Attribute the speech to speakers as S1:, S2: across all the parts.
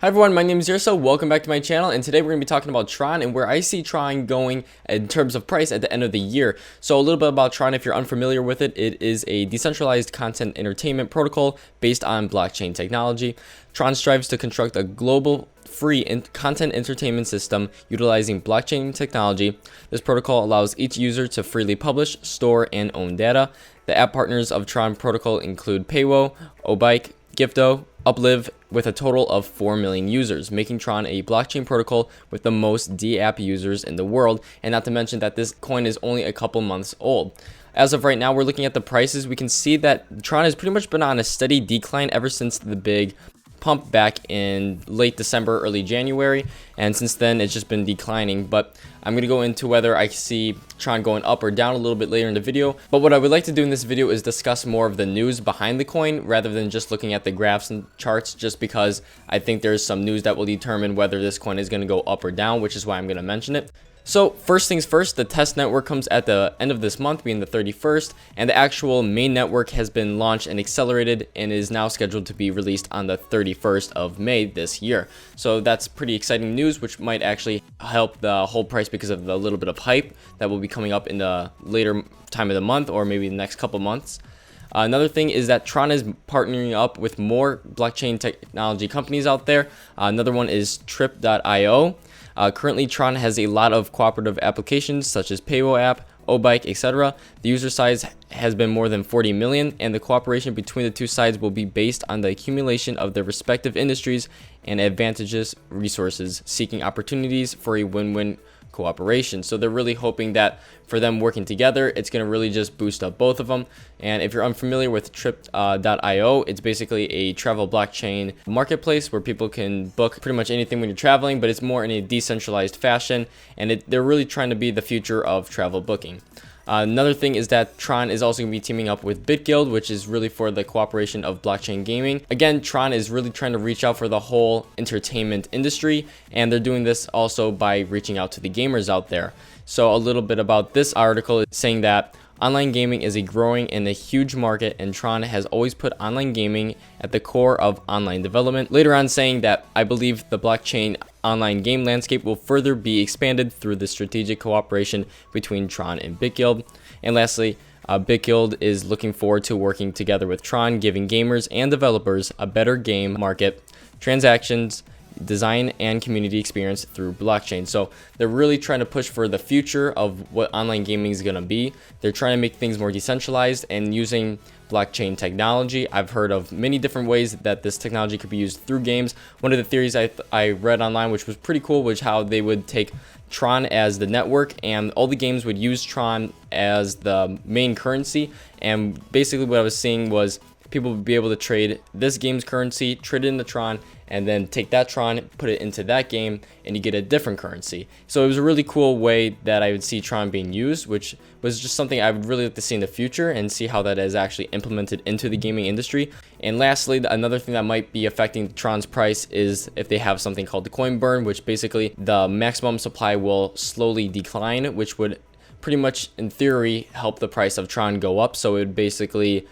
S1: Hi everyone, my name is Yurso. Welcome back to my channel, and today we're going to be talking about Tron and where I see Tron going in terms of price at the end of the year. So a little bit about Tron, if you're unfamiliar with it, it is a decentralized content entertainment protocol based on blockchain technology. Tron strives to construct a global free content entertainment system utilizing blockchain technology. This protocol allows each user to freely publish, store, and own data. The app partners of Tron protocol include Paywo, Obike, Gifto, Uplive, with a total of 4 million users, making Tron a blockchain protocol with the most D-app users in the world, and not to mention that this coin is only a couple months old. As of right now, we're looking at the prices. We can see that Tron has pretty much been on a steady decline ever since the big pump back in late December, early January, and since then it's just been declining. But I'm going to go into whether I see Tron going up or down a little bit later in the video. But what I would like to do in this video is discuss more of the news behind the coin rather than just looking at the graphs and charts, just because I think there's some news that will determine whether this coin is going to go up or down, which is why I'm going to mention it. So first things first, the test network comes at the end of this month, being the 31st, and the actual main network has been launched and accelerated and is now scheduled to be released on the 31st of May this year. So that's pretty exciting news, which might actually help the whole price because of the little bit of hype that will be coming up in the later time of the month or maybe the next couple months. Another thing is that Tron is partnering up with more blockchain technology companies out there. Another one is Trip.io. Currently, Tron has a lot of cooperative applications such as Paywo app, Obike, etc. The user size has been more than 40 million, and the cooperation between the two sides will be based on the accumulation of their respective industries and advantageous resources, seeking opportunities for a win-win cooperation. So they're really hoping that for them working together, it's going to really just boost up both of them. And if you're unfamiliar with Trip.io, it's basically a travel blockchain marketplace where people can book pretty much anything when you're traveling, but it's more in a decentralized fashion, and they're really trying to be the future of travel booking. Another thing is that Tron is also going to be teaming up with BitGuild, which is really for the cooperation of blockchain gaming. Again, Tron is really trying to reach out for the whole entertainment industry, and they're doing this also by reaching out to the gamers out there. So a little bit about this article is saying that online gaming is a growing and a huge market, and Tron has always put online gaming at the core of online development. Later on saying that I believe the blockchain online game landscape will further be expanded through the strategic cooperation between Tron and BitGuild. And lastly, BitGuild is looking forward to working together with Tron, giving gamers and developers a better game market, transactions, design, and community experience through blockchain. So they're really trying to push for the future of what online gaming is going to be. They're trying to make things more decentralized and using blockchain technology. I've heard of many different ways that this technology could be used through games. One of the theories I read online, which was pretty cool, was how they would take Tron as the network and all the games would use Tron as the main currency. And basically what I was seeing was people would be able to trade this game's currency, trade it into Tron, and then take that Tron, put it into that game, and you get a different currency. So it was a really cool way that I would see Tron being used, which was just something I would really like to see in the future and see how that is actually implemented into the gaming industry. And lastly, another thing that might be affecting Tron's price is if they have something called the coin burn, which basically the maximum supply will slowly decline, which would pretty much in theory help the price of Tron go up. So it would basically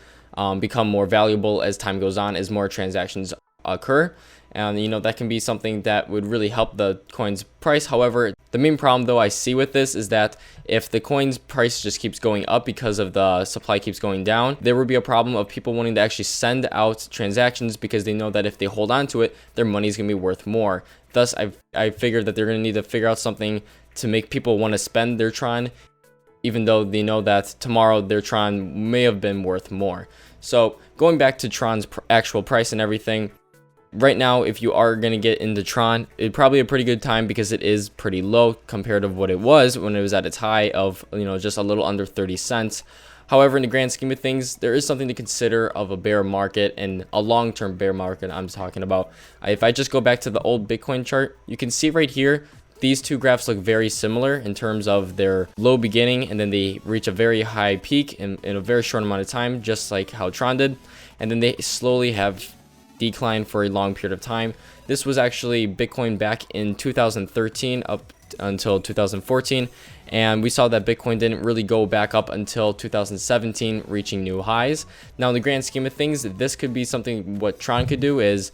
S1: become more valuable as time goes on, as more transactions occur. And that can be something that would really help the coin's price. However, the main problem though I see with this is that if the coin's price just keeps going up because of the supply keeps going down, there would be a problem of people wanting to actually send out transactions because they know that if they hold on to it, their money is going to be worth more. Thus, I figured that they're going to need to figure out something to make people want to spend their Tron, even though they know that tomorrow their Tron may have been worth more. So going back to Tron's actual price and everything, right now, if you are going to get into Tron, it's probably a pretty good time because it is pretty low compared to what it was when it was at its high of, just a little under 30 cents. However, in the grand scheme of things, there is something to consider of a bear market, and a long-term bear market I'm talking about. If I just go back to the old Bitcoin chart, you can see right here, these two graphs look very similar in terms of their low beginning, and then they reach a very high peak in a very short amount of time, just like how Tron did. And then they slowly have declined for a long period of time. This was actually Bitcoin back in 2013 up until 2014. And we saw that Bitcoin didn't really go back up until 2017, reaching new highs. Now, in the grand scheme of things, this could be something what Tron could do is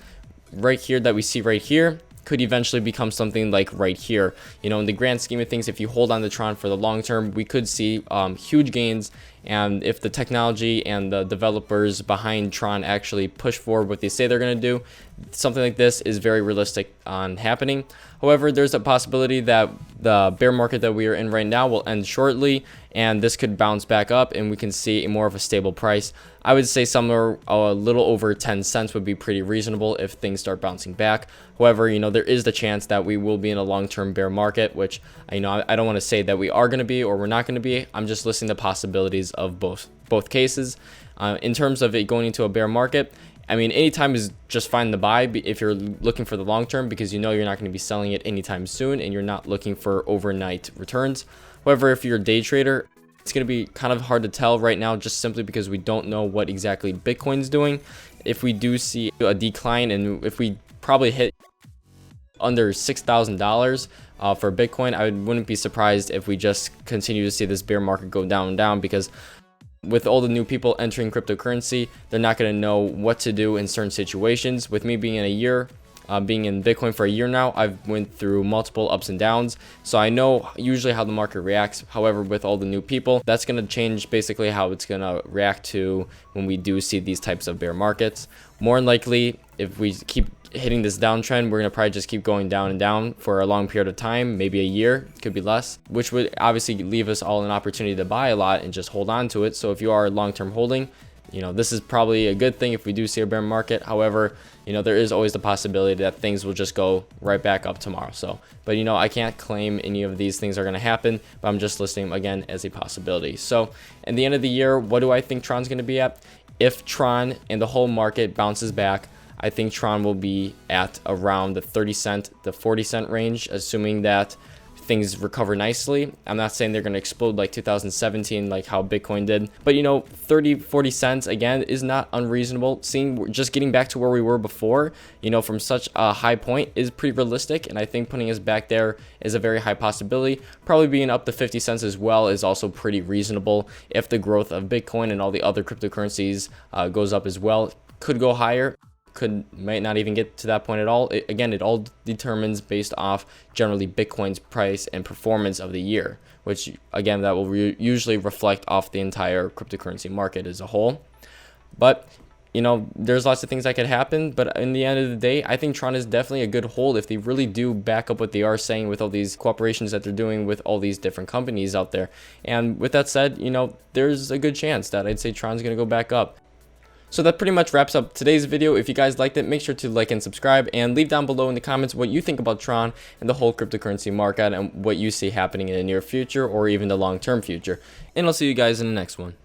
S1: right here that we see right here could eventually become something like right here. You know, in the grand scheme of things, if you hold on to Tron for the long term, we could see huge gains. And if the technology and the developers behind Tron actually push forward what they say they're going to do, something like this is very realistic on happening. However, there's a possibility that the bear market that we are in right now will end shortly, and this could bounce back up and we can see more of a stable price. I would say somewhere a little over 10 cents would be pretty reasonable if things start bouncing back. However, you know, there is the chance that we will be in a long-term bear market, which, you know, I don't want to say that we are going to be or we're not going to be. I'm just listing the possibilities of both cases. In terms of it going into a bear market, I mean, anytime is just fine to buy if you're looking for the long term, because you know you're not going to be selling it anytime soon and you're not looking for overnight returns. However, if you're a day trader, it's going to be kind of hard to tell right now, just simply because we don't know what exactly Bitcoin's doing. If we do see a decline, and if we probably hit under $6,000 for Bitcoin, I wouldn't be surprised if we just continue to see this bear market go down and down, because with all the new people entering cryptocurrency, they're not going to know what to do in certain situations. With me being in a year, being in Bitcoin for a year now, I've went through multiple ups and downs, so I know usually how the market reacts. However, with all the new people, that's going to change basically how it's going to react to when we do see these types of bear markets. More than likely, if we keep hitting this downtrend, we're going to probably just keep going down and down for a long period of time, maybe a year, could be less, which would obviously leave us all an opportunity to buy a lot and just hold on to it. So if you are long-term holding, you know, this is probably a good thing if we do see a bear market. However, you know, there is always the possibility that things will just go right back up tomorrow. So, but you know, I can't claim any of these things are going to happen, but I'm just listing them again as a possibility. So at the end of the year, what do I think Tron's going to be at? If Tron and the whole market bounces back, I think Tron will be at around the 30 cent to 40 cent range, assuming that things recover nicely. I'm not saying they're going to explode like 2017, like how Bitcoin did, but you know, 30-40 cents again is not unreasonable. Seeing just getting back to where we were before, you know, from such a high point is pretty realistic, and I think putting us back there is a very high possibility. Probably being up to 50 cents as well is also pretty reasonable if the growth of Bitcoin and all the other cryptocurrencies goes up as well. Could go higher, might not even get to that point at all. Again, it all determines based off generally Bitcoin's price and performance of the year, which again, that will usually reflect off the entire cryptocurrency market as a whole. But you know, there's lots of things that could happen, but in the end of the day, I think Tron is definitely a good hold if they really do back up what they are saying with all these cooperations that they're doing with all these different companies out there. And with that said, you know, there's a good chance that I'd say Tron's going to go back up. So that pretty much wraps up today's video. If you guys liked it, make sure to like and subscribe, and leave down below in the comments what you think about Tron and the whole cryptocurrency market and what you see happening in the near future or even the long-term future. And I'll see you guys in the next one.